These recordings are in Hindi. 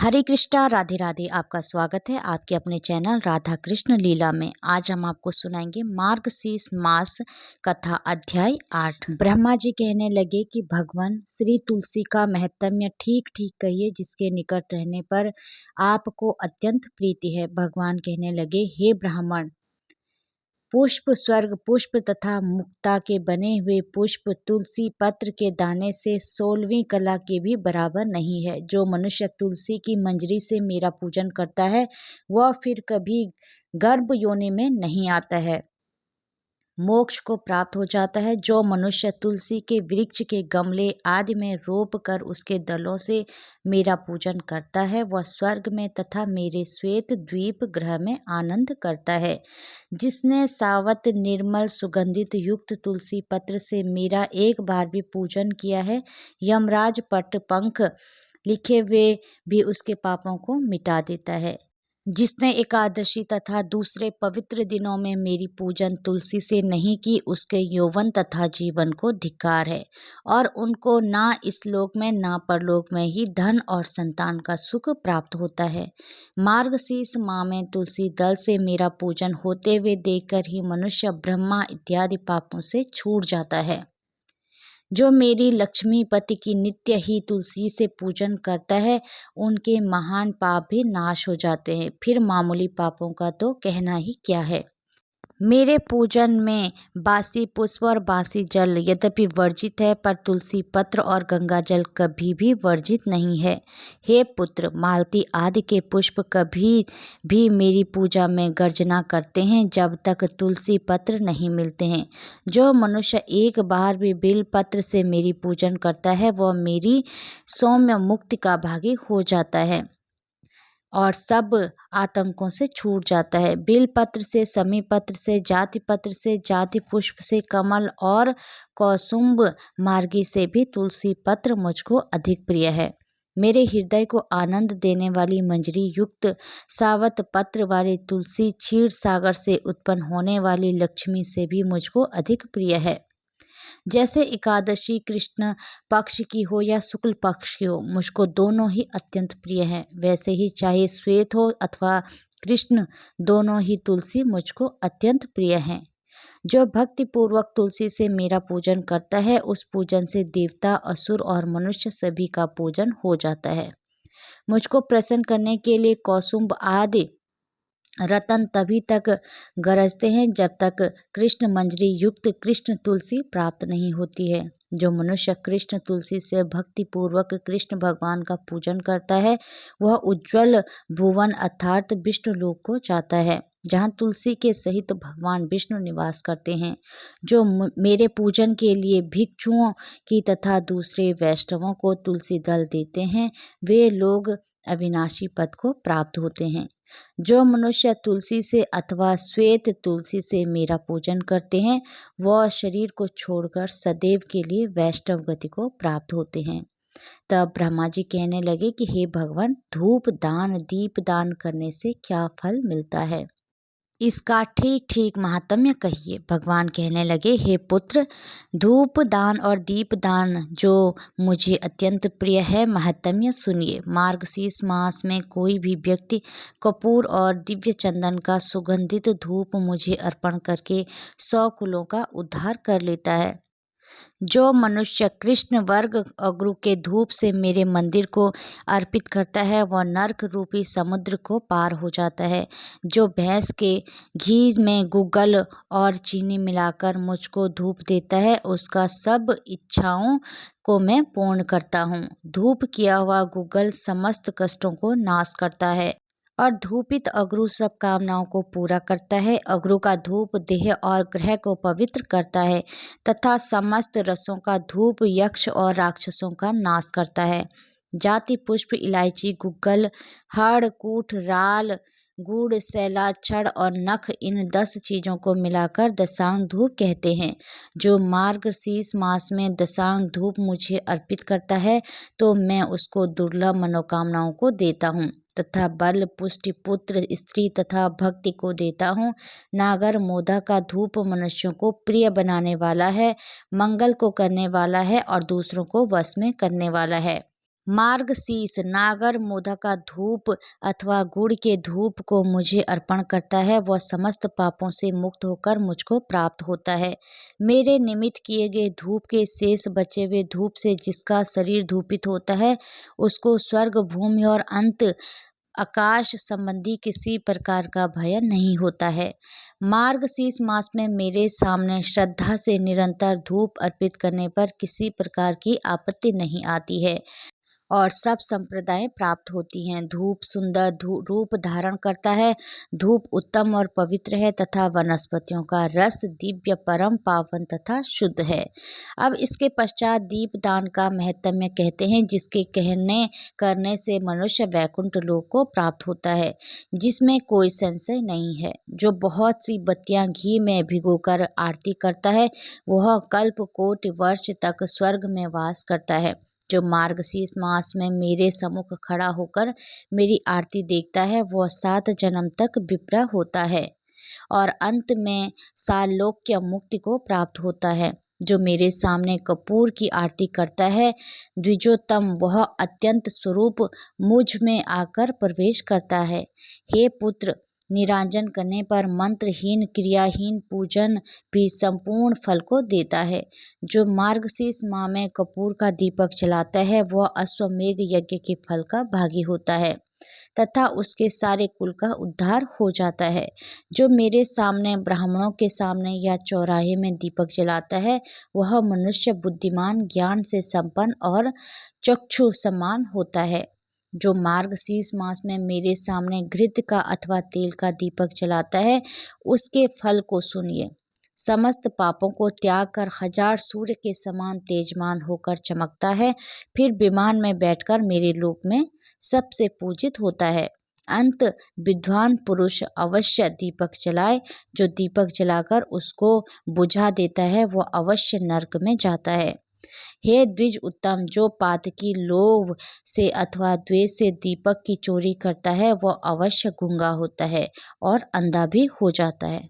हरे कृष्णा, राधे राधे। आपका स्वागत है आपके अपने चैनल राधा कृष्ण लीला में। आज हम आपको सुनाएंगे मार्गशीर्ष मास कथा अध्याय 8। ब्रह्मा जी कहने लगे कि भगवान श्री तुलसी का महत्म्य ठीक ठीक कहिए, जिसके निकट रहने पर आपको अत्यंत प्रीति है। भगवान कहने लगे, हे ब्राह्मण, पुष्प स्वर्ग पुष्प तथा मुक्ता के बने हुए पुष्प तुलसी पत्र के दाने से 16वीं कला के भी बराबर नहीं है। जो मनुष्य तुलसी की मंजरी से मेरा पूजन करता है वह फिर कभी गर्भ योनि में नहीं आता है, मोक्ष को प्राप्त हो जाता है। जो मनुष्य तुलसी के वृक्ष के गमले आदि में रोप कर उसके दलों से मेरा पूजन करता है वह स्वर्ग में तथा मेरे श्वेत द्वीप ग्रह में आनंद करता है। जिसने सावत निर्मल सुगंधित युक्त तुलसी पत्र से मेरा एक बार भी पूजन किया है, यमराज पट पंख लिखे हुए भी उसके पापों को मिटा देता है। जिसने एकादशी तथा दूसरे पवित्र दिनों में मेरी पूजन तुलसी से नहीं की, उसके यौवन तथा जीवन को धिक्कार है और उनको ना इस लोक में ना परलोक में ही धन और संतान का सुख प्राप्त होता है। मार्गशीर्ष माह में तुलसी दल से मेरा पूजन होते हुए देखकर ही मनुष्य ब्रह्मा इत्यादि पापों से छूट जाता है। जो मेरी लक्ष्मीपति की नित्य ही तुलसी से पूजन करता है उनके महान पाप भी नाश हो जाते हैं। फिर मामूली पापों का तो कहना ही क्या है। मेरे पूजन में बासी पुष्प और बासी जल यद्यपि वर्जित है, पर तुलसी पत्र और गंगा जल कभी भी वर्जित नहीं है। हे पुत्र, मालती आदि के पुष्प कभी भी मेरी पूजा में गर्जना करते हैं जब तक तुलसी पत्र नहीं मिलते हैं। जो मनुष्य एक बार भी बिल पत्र से मेरी पूजन करता है वह मेरी सौम्य मुक्ति का भागी हो जाता है और सब आतंकों से छूट जाता है। बिल पत्र से, समी पत्र से, जाति पत्र से, जाति पुष्प से, कमल और कौसुम्ब मार्गी से भी तुलसी पत्र मुझको अधिक प्रिय है। मेरे हृदय को आनंद देने वाली मंजरी युक्त सावत पत्र वाली तुलसी क्षीर सागर से उत्पन्न होने वाली लक्ष्मी से भी मुझको अधिक प्रिय है। जैसे एकादशी कृष्ण पक्ष की हो या शुक्ल पक्ष की हो, मुझको दोनों ही अत्यंत प्रिय हैं। वैसे ही चाहे श्वेत हो अथवा कृष्ण, दोनों ही तुलसी मुझको अत्यंत प्रिय हैं। जो भक्ति पूर्वक तुलसी से मेरा पूजन करता है उस पूजन से देवता, असुर और मनुष्य सभी का पूजन हो जाता है। मुझको प्रसन्न करने के लिए कौसुम्ब आदि रतन तभी तक गरजते हैं जब तक कृष्ण मंजरी युक्त कृष्ण तुलसी प्राप्त नहीं होती है। जो मनुष्य कृष्ण तुलसी से भक्ति पूर्वक कृष्ण भगवान का पूजन करता है वह उज्ज्वल भुवन अर्थात विष्णु लोक को जाता है, जहाँ तुलसी के सहित भगवान विष्णु निवास करते हैं। जो मेरे पूजन के लिए भिक्षुओं की तथा दूसरे वैष्णवों को तुलसी दल देते हैं वे लोग अविनाशी पद को प्राप्त होते हैं। जो मनुष्य तुलसी से अथवा श्वेत तुलसी से मेरा पूजन करते हैं वह शरीर को छोड़कर सदैव के लिए वैष्णव गति को प्राप्त होते हैं। तब ब्रह्मा जी कहने लगे कि हे भगवान, धूप दान दीप दान करने से क्या फल मिलता है, इसका ठीक ठीक महात्म्य कहिए। भगवान कहने लगे, हे पुत्र, धूप दान और दीप दान जो मुझे अत्यंत प्रिय है, महात्म्य सुनिए। मार्गशीर्ष मास में कोई भी व्यक्ति कपूर और दिव्य चंदन का सुगंधित धूप मुझे अर्पण करके 100 कुलों का उद्धार कर लेता है। जो मनुष्य कृष्ण वर्ग अग्रु के धूप से मेरे मंदिर को अर्पित करता है वह नरक रूपी समुद्र को पार हो जाता है। जो भैंस के घी में गुग्गल और चीनी मिलाकर मुझको धूप देता है उसका सब इच्छाओं को मैं पूर्ण करता हूँ। धूप किया हुआ गुग्गल समस्त कष्टों को नाश करता है और धूपित अगरु सब कामनाओं को पूरा करता है। अगरु का धूप देह और ग्रह को पवित्र करता है तथा समस्त रसों का धूप यक्ष और राक्षसों का नाश करता है। जाति पुष्प, इलायची, गुग्गल, हड़, कूठ, राल, गुड़, सैला, छड़ और नख, इन 10 चीज़ों को मिलाकर दशांग धूप कहते हैं। जो मार्गशीर्ष मास में दशांग धूप मुझे अर्पित करता है तो मैं उसको दुर्लभ मनोकामनाओं को देता हूँ तथा बल, पुष्टि, पुत्र, स्त्री तथा भक्ति को देता हूँ। नागर मोदा का धूप मनुष्यों को प्रिय बनाने वाला है, मंगल को करने वाला है और दूसरों को वश में करने वाला है। मार्गशीर्ष नागर मोधा का धूप अथवा गुड़ के धूप को मुझे अर्पण करता है, वह समस्त पापों से मुक्त होकर मुझको प्राप्त होता है। मेरे निमित्त किए गए धूप के शेष बचे हुए धूप से जिसका शरीर धूपित होता है, उसको स्वर्ग, भूमि और अंत आकाश संबंधी किसी प्रकार का भय नहीं होता है। मार्गशीर्ष मास में मेरे सामने श्रद्धा से निरंतर धूप अर्पित करने पर किसी प्रकार की आपत्ति नहीं आती है और सब संप्रदाय प्राप्त होती हैं। धूप सुंदर रूप धारण करता है। धूप उत्तम और पवित्र है तथा वनस्पतियों का रस दिव्य, परम पावन तथा शुद्ध है। अब इसके पश्चात दीपदान का महत्म्य कहते हैं, जिसके कहने करने से मनुष्य वैकुंठ लोक को प्राप्त होता है, जिसमें कोई संशय नहीं है। जो बहुत सी बत्तियां घी में भिगोकर आरती करता है, वह कल्प कोटि वर्ष तक स्वर्ग में वास करता है। जो मार्गशीर्ष मास में मेरे सम्मुख खड़ा होकर मेरी आरती देखता है, वह 7 जन्म तक विप्र होता है और अंत में सालोक्य मुक्ति को प्राप्त होता है। जो मेरे सामने कपूर की आरती करता है, द्विजोत्तम, वह अत्यंत स्वरूप मुझ में आकर प्रवेश करता है। हे पुत्र, निरांजन करने पर मंत्रहीन क्रियाहीन पूजन भी संपूर्ण फल को देता है। जो मार्गशीर्ष माह में कपूर का दीपक जलाता है, वह अश्वमेघ यज्ञ के फल का भागी होता है तथा उसके सारे कुल का उद्धार हो जाता है। जो मेरे सामने, ब्राह्मणों के सामने या चौराहे में दीपक जलाता है, वह मनुष्य बुद्धिमान, ज्ञान से संपन्न और चक्षु समान होता है। जो मार्गशीर्ष मास में मेरे सामने घृत का अथवा तेल का दीपक जलाता है, उसके फल को सुनिए। समस्त पापों को त्याग कर 1000 सूर्य के समान तेजमान होकर चमकता है, फिर विमान में बैठकर मेरे लोक में सबसे पूजित होता है। अंत विद्वान पुरुष अवश्य दीपक जलाए। जो दीपक जलाकर उसको बुझा देता है, वह अवश्य नरक में जाता है। हे द्विज उत्तम, जो पातकी लोभ से अथवा द्वेष से दीपक की चोरी करता है, वह अवश्य गूंगा होता है और अंधा भी हो जाता है।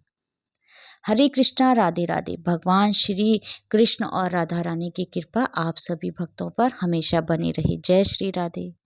हरे कृष्णा, राधे राधे। भगवान श्री कृष्ण और राधा रानी की कृपा आप सभी भक्तों पर हमेशा बनी रही। जय श्री राधे।